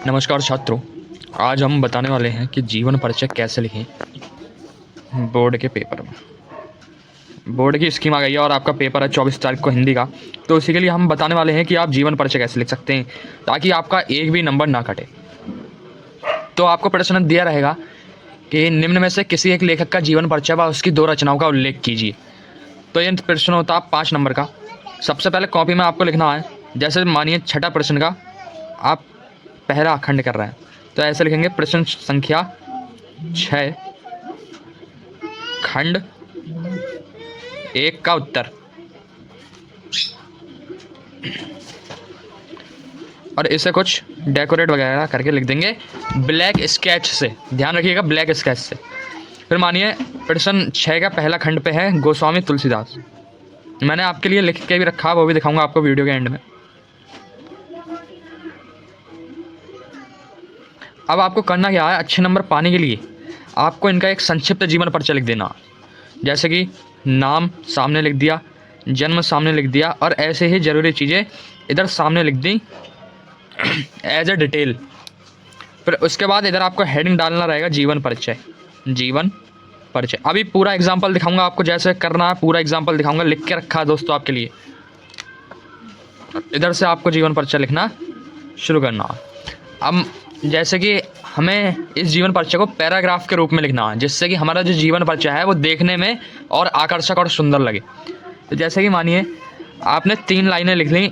नमस्कार छात्रों। आज हम बताने वाले हैं कि जीवन परिचय कैसे लिखें बोर्ड के पेपर में। बोर्ड की स्कीम आ गई है और आपका पेपर है 24 तारीख को हिंदी का। तो इसी के लिए हम बताने वाले हैं कि आप जीवन परिचय कैसे लिख सकते हैं ताकि आपका एक भी नंबर ना कटे। तो आपको प्रश्न दिया रहेगा कि निम्न में से किसी एक लेखक का जीवन परिचय व उसकी 2 रचनाओं का उल्लेख कीजिए। तो ये प्रश्न होता है 5 नंबर का। सबसे पहले कॉपी में आपको लिखना है, जैसे मानिए छठा प्रश्न का आप पहला खंड कर रहे हैं तो ऐसे लिखेंगे प्रश्न संख्या 6 खंड 1 का उत्तर। और इसे कुछ डेकोरेट वगैरह करके लिख देंगे ब्लैक स्केच से। ध्यान रखिएगा, ब्लैक स्केच से। फिर मानिए प्रश्न 6 का पहला खंड पे है गोस्वामी तुलसीदास। मैंने आपके लिए लिख के भी रखा, वो भी दिखाऊंगा आपको वीडियो के एंड में। अब आपको करना क्या है, अच्छे नंबर पाने के लिए आपको इनका एक संक्षिप्त जीवन परिचय लिख देना। जैसे कि नाम सामने लिख दिया, जन्म सामने लिख दिया और ऐसे ही ज़रूरी चीज़ें इधर सामने लिख दी एज ए डिटेल। फिर उसके बाद इधर आपको हेडिंग डालना रहेगा जीवन परिचय। जीवन परिचय अभी पूरा एग्जाम्पल दिखाऊंगा आपको, जैसे करना है पूरा एग्जाम्पल दिखाऊंगा, लिख के रखा है दोस्तों आपके लिए। इधर से आपको जीवन परिचय लिखना शुरू करना। अब जैसे कि हमें इस जीवन परिचय को पैराग्राफ के रूप में लिखना है, जिससे कि हमारा जो जीवन परिचय है वो देखने में और आकर्षक और सुंदर लगे। तो जैसे कि मानिए आपने 3 लाइनें लिख ली,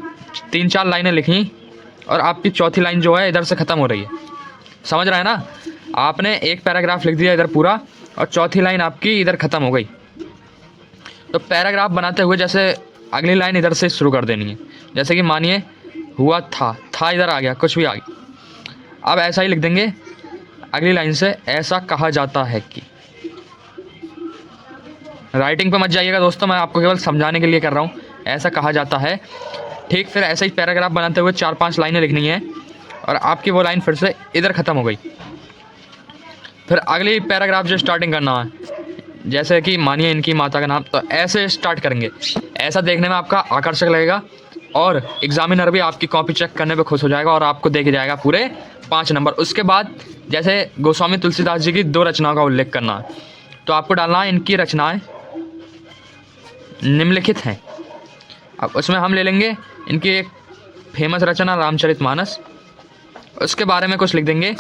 3-4 लाइनें लिखी और आपकी चौथी लाइन जो है इधर से ख़त्म हो रही है। समझ रहे हैं ना? आपने एक पैराग्राफ लिख दिया इधर पूरा और चौथी लाइन आपकी इधर ख़त्म हो गई। तो पैराग्राफ बनाते हुए जैसे अगली लाइन इधर से शुरू कर देनी है। जैसे कि मानिए हुआ था इधर आ गया, कुछ भी आ गया। अब ऐसा ही लिख देंगे अगली लाइन से, ऐसा कहा जाता है कि। राइटिंग पे मत जाइएगा दोस्तों, मैं आपको केवल समझाने के लिए कर रहा हूँ। ऐसा कहा जाता है, ठीक। फिर ऐसा ही पैराग्राफ बनाते हुए 4-5 लाइनें लिखनी है और आपकी वो लाइन फिर से इधर ख़त्म हो गई। फिर अगली पैराग्राफ जो स्टार्टिंग करना है, जैसे कि मानिए इनकी माता का नाम, तो ऐसे स्टार्ट करेंगे। ऐसा देखने में आपका आकर्षक लगेगा और एग्जामिनर भी आपकी कॉपी चेक करने पे खुश हो जाएगा और आपको दे के जाएगा पूरे 5 नंबर। उसके बाद जैसे गोस्वामी तुलसीदास जी की 2 रचनाओं का उल्लेख करना है, तो आपको डालना है इनकी रचनाएं निम्नलिखित हैं। अब उसमें हम ले लेंगे इनकी एक फेमस रचना रामचरितमानस, उसके बारे में कुछ लिख देंगे।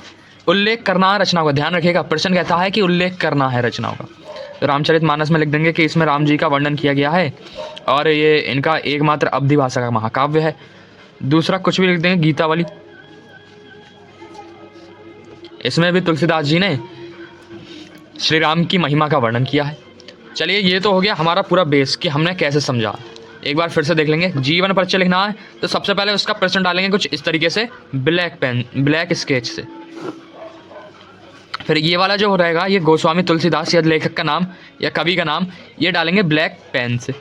उल्लेख करना है रचनाओं का, ध्यान रखिएगा प्रश्न कहता है कि उल्लेख करना है रचनाओं का। तो रामचरितमानस में लिख देंगे कि इसमें राम जी का वर्णन किया गया है और ये इनका एकमात्र अवधि भाषा का महाकाव्य है। दूसरा कुछ भी लिख देंगे गीतावली, इसमें भी तुलसीदास जी ने श्री राम की महिमा का वर्णन किया है। चलिए ये तो हो गया हमारा पूरा बेस कि हमने कैसे समझा। एक बार फिर से देख लेंगे। जीवन परिचय लिखना है तो सबसे पहले उसका प्रश्न डालेंगे कुछ इस तरीके से, ब्लैक स्केच से। फिर ये वाला जो रहेगा ये गोस्वामी तुलसीदास या लेखक का नाम या कवि का नाम, ये डालेंगे ब्लैक पेन से।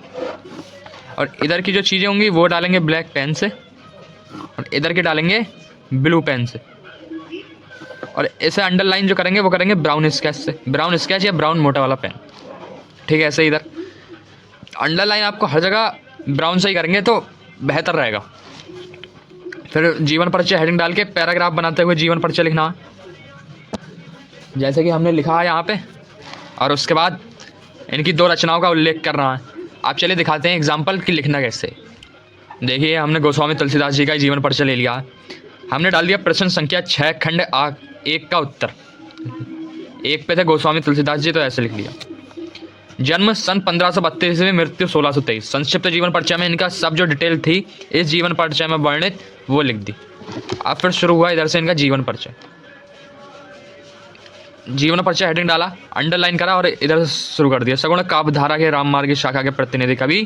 और इधर की जो चीज़ें होंगी वो डालेंगे ब्लैक पेन से और इधर के डालेंगे ब्लू पेन से। और इसे अंडरलाइन जो करेंगे वो करेंगे ब्राउन स्केच से, ब्राउन स्केच या ब्राउन मोटा वाला पेन। ठीक है, ऐसे इधर अंडरलाइन आपको हर जगह ब्राउन से ही करेंगे तो बेहतर रहेगा। फिर जीवन परिचय हेडिंग डाल के पैराग्राफ बनाते हुए जीवन परिचय लिखना है, जैसे कि हमने लिखा है यहाँ पे। और उसके बाद इनकी 2 रचनाओं का उल्लेख करना है। आप चलिए दिखाते हैं एग्जाम्पल कि लिखना कैसे। देखिए हमने गोस्वामी तुलसीदास जी का जीवन परिचय ले लिया। हमने डाल दिया प्रश्न संख्या 6 खंड 1 का उत्तर। 1 पे थे गोस्वामी तुलसीदास जी, तो ऐसे लिख लिया। जन्म सन 1532 में, मृत्यु 1623। संक्षिप्त जीवन परिचय में इनका सब जो डिटेल थी इस जीवन परिचय में वर्णित वो लिख दी। अब फिर शुरू हुआ इधर से इनका जीवन परिचय। जीवन परिचय हेडिंग डाला, अंडरलाइन करा और इधर से शुरू कर दिया। सगुण काव्यधारा के राम मार्ग शाखा के प्रतिनिधि कवि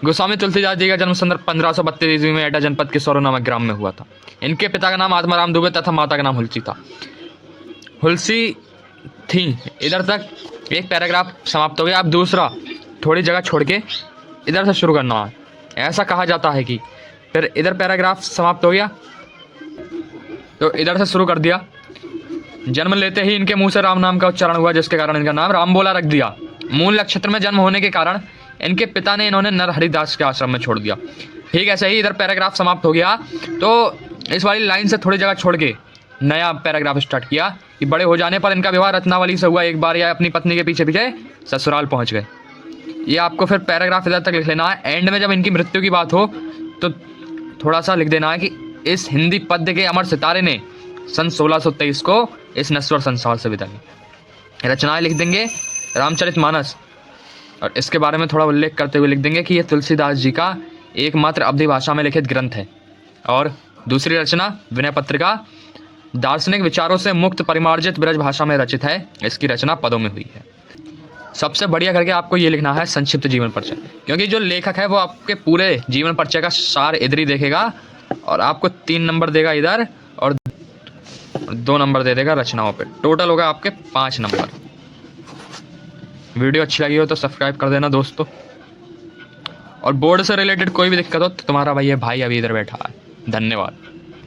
गोस्वामी तुलसीदास जी का जन्म सन 1532 ईस्वी में एटा जनपद के सौरो नामक ग्राम में हुआ था। इनके पिता का नाम आत्माराम दुबे तथा माता का नाम हुलसी था। हुलसी थी, इधर तक एक पैराग्राफ समाप्त हो गया। अब दूसरा थोड़ी जगह छोड़ के इधर से शुरू करना है। ऐसा कहा जाता है कि, फिर इधर पैराग्राफ समाप्त हो गया तो इधर से शुरू कर दिया। जन्म लेते ही इनके मुंह से राम नाम का उच्चारण हुआ, जिसके कारण इनका नाम राम बोला रख दिया। मूल नक्षत्र में जन्म होने के कारण इनके पिता ने इन्होंने नरहरिदास के आश्रम में छोड़ दिया। ठीक ऐसे ही इधर पैराग्राफ समाप्त हो गया। तो इस वाली लाइन से थोड़ी जगह छोड़ के नया पैराग्राफ स्टार्ट किया कि बड़े हो जाने पर इनका विवाह रत्नावली से हुआ। एक बार यह अपनी पत्नी के पीछे पीछे ससुराल पहुंच गए। ये आपको फिर पैराग्राफ इधर तक लिख लेना है। एंड में जब इनकी मृत्यु की बात हो तो थोड़ा सा लिख देना है कि इस हिंदी पद्य के अमर सितारे ने सन 1623 को इस नश्वर संसार से विदा ली। रचनाएं लिख देंगे रामचरितमानस, और इसके बारे में थोड़ा उल्लेख करते हुए लिख देंगे कि यह तुलसीदास जी का एकमात्र अवधी भाषा में लिखित ग्रंथ है। और दूसरी रचना विनय पत्रिका दार्शनिक विचारों से मुक्त परिमार्जित ब्रज भाषा में रचित है। इसकी रचना पदों में हुई है। सबसे बढ़िया करके आपको ये लिखना है संक्षिप्त जीवन परिचय, क्योंकि जो लेखक है वो आपके पूरे जीवन परिचय का सार इधर ही देखेगा और आपको 3 नंबर देगा इधर और 2 नंबर दे देगा रचनाओं पे। टोटल होगा आपके 5 नंबर। वीडियो अच्छी लगी हो तो सब्सक्राइब कर देना दोस्तों, और बोर्ड से रिलेटेड कोई भी दिक्कत हो तो तुम्हारा भाई अभी इधर बैठा है। धन्यवाद।